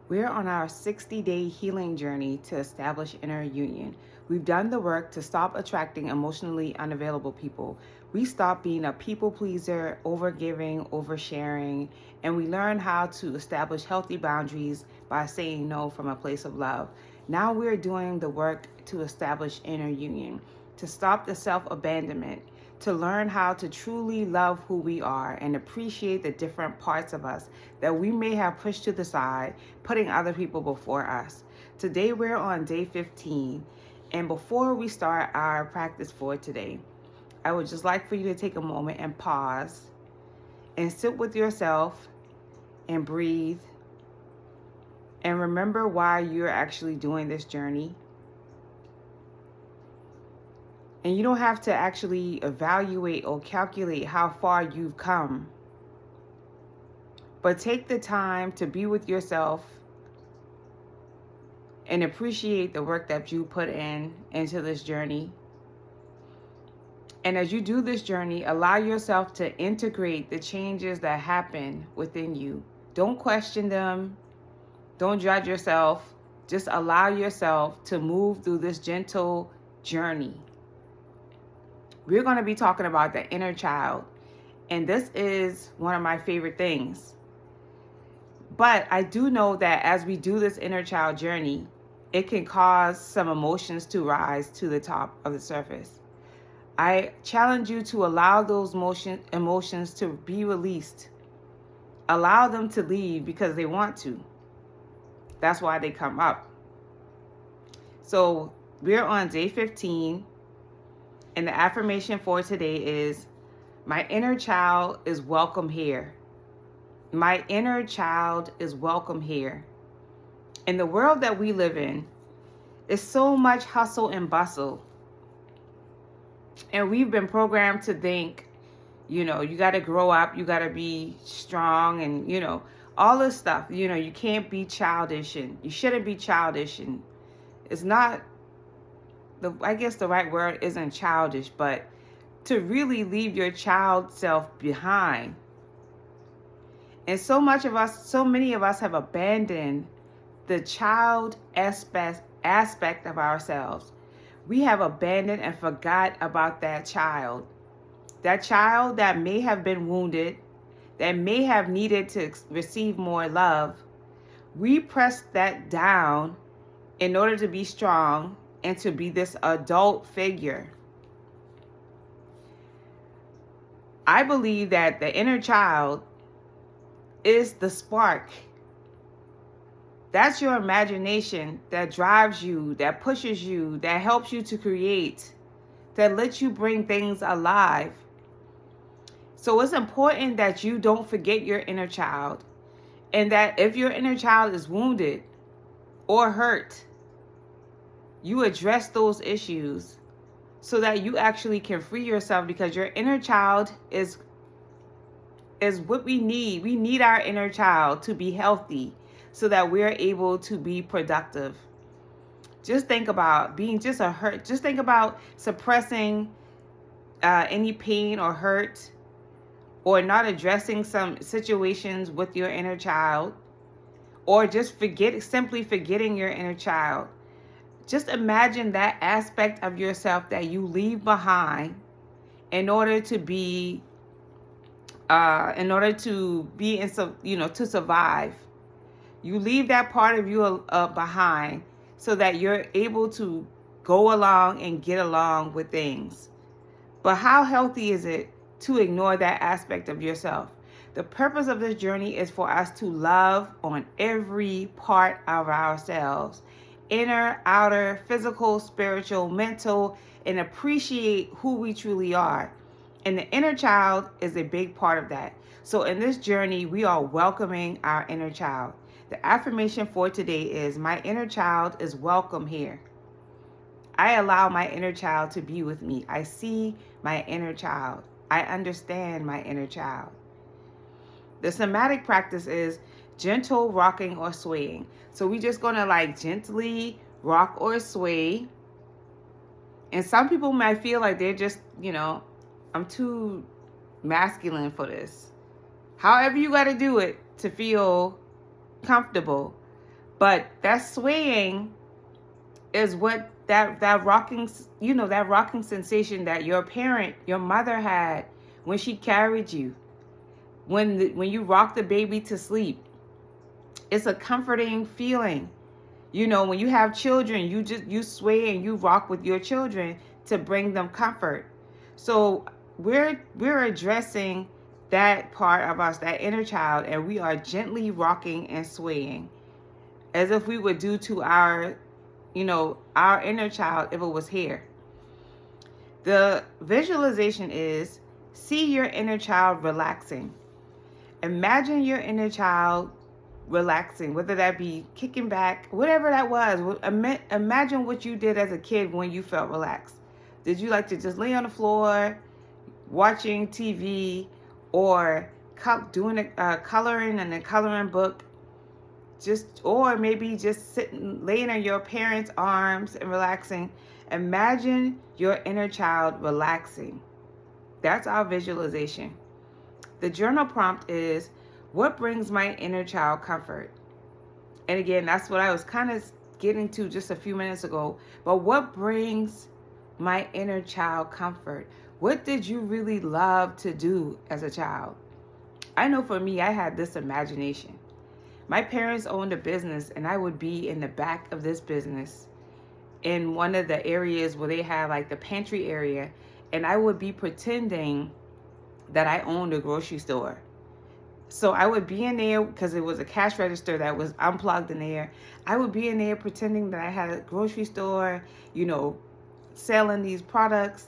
We're on our 60-day healing journey to establish inner union. We've done the work to stop attracting emotionally unavailable people. We stop being a people pleaser, overgiving, oversharing, and we learn how to establish healthy boundaries by saying no from a place of love. Now we're doing the work to establish inner union, to stop the self-abandonment, to learn how to truly love who we are and appreciate the different parts of us that we may have pushed to the side, putting other people before us. Today we're on day 15, and before we start our practice for today, I would just like for you to take a moment and pause and sit with yourself and breathe and remember why you're actually doing this journey. And you don't have to actually evaluate or calculate how far you've come. But take the time to be with yourself and appreciate the work that you put into this journey. And as you do this journey, allow yourself to integrate the changes that happen within you. Don't question them. Don't judge yourself. Just allow yourself to move through this gentle journey. We're going to be talking about the inner child, and this is one of my favorite things. But I do know that as we do this inner child journey, it can cause some emotions to rise to the top of the surface. I challenge you to allow those emotions to be released. Allow them to leave because they want to. That's why they come up. So we're on day 15. And the affirmation for today is, my inner child is welcome here. My inner child is welcome here. In the world that we live in, is so much hustle and bustle. And we've been programmed to think, you got to grow up, you got to be strong and, all this stuff. You can't be childish and you shouldn't be childish. And it's not, I guess the right word isn't childish, but to really leave your child self behind. And so many of us have abandoned the child aspect of ourselves. We have abandoned and forgot about that child. That child that may have been wounded, that may have needed to receive more love. We press that down in order to be strong and to be this adult figure. I believe that the inner child is the spark. That's your imagination that drives you, that pushes you, that helps you to create, that lets you bring things alive. So it's important that you don't forget your inner child, and that if your inner child is wounded or hurt, you address those issues so that you actually can free yourself, because your inner child is what we need. We need our inner child to be healthy so that we're able to be productive. Just think about being just a hurt. Just think about suppressing any pain or hurt, or not addressing some situations with your inner child, or just simply forgetting your inner child. Just imagine that aspect of yourself that you leave behind in order to be, to survive. You leave that part of you behind so that you're able to go along and get along with things. But how healthy is it to ignore that aspect of yourself? The purpose of this journey is for us to love on every part of ourselves. Inner, outer, physical, spiritual, mental, and appreciate who we truly are. And the inner child is a big part of that. So in this journey, we are welcoming our inner child. The affirmation for today is, my inner child is welcome here. I allow my inner child to be with me. I see my inner child. I understand my inner child. The somatic practice is gentle rocking or swaying. So we're just going to gently rock or sway. And some people might feel like they're just, I'm too masculine for this. However you got to do it to feel comfortable. But that swaying is what that rocking, that rocking sensation that your parent, your mother had when she carried you, when you rock the baby to sleep. It's a comforting feeling. When you have children, you sway and you rock with your children to bring them comfort. So we're addressing that part of us, that inner child, and we are gently rocking and swaying as if we would do to our inner child if it was here. The visualization is, see your inner child relaxing. Imagine your inner child relaxing, whether that be kicking back, whatever that was. Imagine what you did as a kid when you felt relaxed. Did you like to just lay on the floor watching TV, or doing coloring in a coloring book, or maybe just sitting, laying in your parents' arms and relaxing? Imagine your inner child relaxing. That's our visualization. The journal prompt is, what brings my inner child comfort? And again, that's what I was kind of getting to just a few minutes ago. But what brings my inner child comfort? What did you really love to do as a child? I know for me, I had this imagination. My parents owned a business, and I would be in the back of this business in one of the areas where they have like the pantry area, and I would be pretending that I owned a grocery store. So I would be in there because it was a cash register that was unplugged in there. I would be in there pretending that I had a grocery store, selling these products.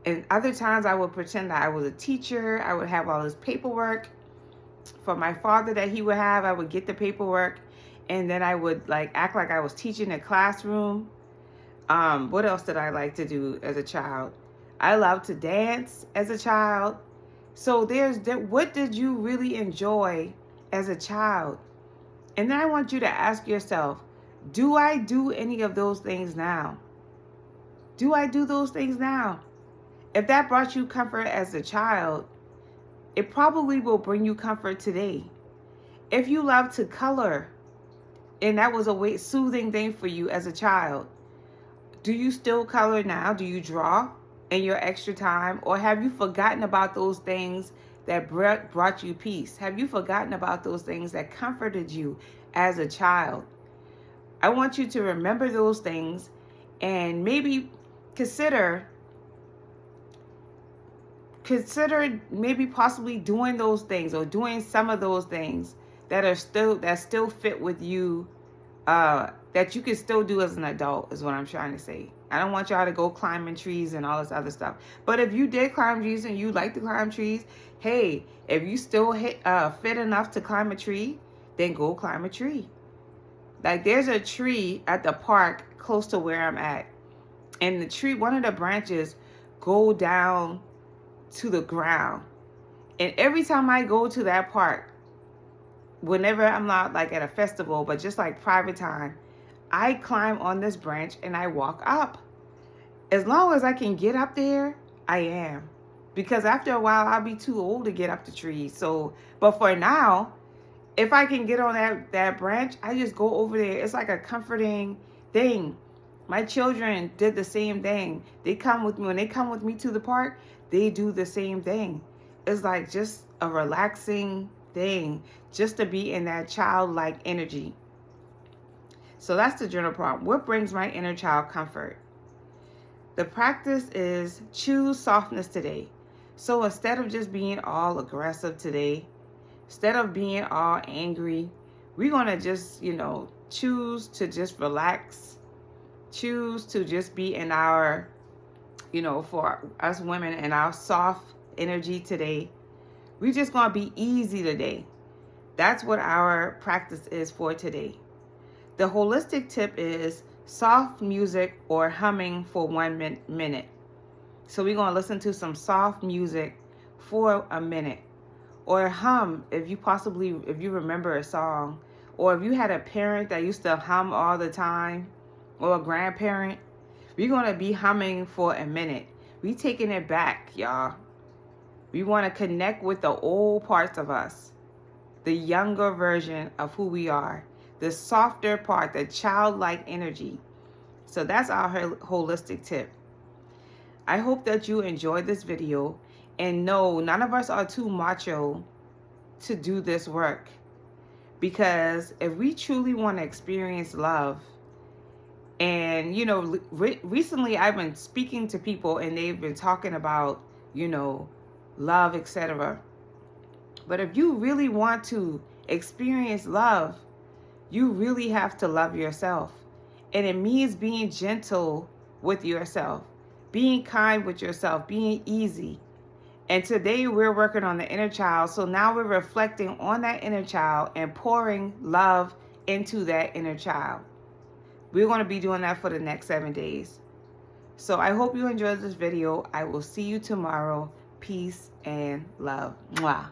And other times I would pretend that I was a teacher. I would have all this paperwork for my father that he would have. I would get the paperwork, and then I would act like I was teaching a classroom. What else did I like to do as a child? I loved to dance as a child. So what did you really enjoy as a child? And then I want you to ask yourself, do I do any of those things now? Do I do those things now? If that brought you comfort as a child, it probably will bring you comfort today. If you love to color, and that was a soothing thing for you as a child, do you still color now? Do you draw in your extra time? Or have you forgotten about those things that brought you peace? Have you forgotten about those things that comforted you as a child? I want you to remember those things, and maybe consider maybe possibly doing those things, or doing some of those things that still fit with you, that you can still do as an adult, is what I'm trying to say. I don't want y'all to go climbing trees and all this other stuff. But if you did climb trees and you like to climb trees, hey, if you still fit enough to climb a tree, then go climb a tree. There's a tree at the park close to where I'm at, and the tree, one of the branches go down to the ground. And every time I go to that park, whenever I'm not at a festival, but just private time, I climb on this branch and I walk up. As long as I can get up there, I am. Because after a while, I'll be too old to get up the tree. But for now, if I can get on that branch, I just go over there. It's like a comforting thing. My children did the same thing. When they come with me to the park, they do the same thing. It's just a relaxing thing, just to be in that childlike energy. So that's the journal prompt. What brings my inner child comfort? The practice is, choose softness today. So instead of just being all aggressive today, instead of being all angry, we're going to just, choose to just relax. Choose to just be in our, for us women, in our soft energy today. We're just going to be easy today. That's what our practice is for today. The holistic tip is soft music or humming for 1 minute. So we're going to listen to some soft music for a minute. Or hum if you remember a song. Or if you had a parent that used to hum all the time, or a grandparent, we're going to be humming for a minute. We taking it back, y'all. We want to connect with the old parts of us, the younger version of who we are. the softer part, the childlike energy. So that's our holistic tip. I hope that you enjoyed this video, and no, none of us are too macho to do this work, because if we truly want to experience love, and you know, recently I've been speaking to people and they've been talking about, you know, love, etc. But if you really want to experience love, you really have to love yourself. And it means being gentle with yourself, being kind with yourself, being easy. And today we're working on the inner child. So now we're reflecting on that inner child and pouring love into that inner child. We're going to be doing that for the next 7 days. So I hope you enjoyed this video. I will see you tomorrow. Peace and love. Mwah.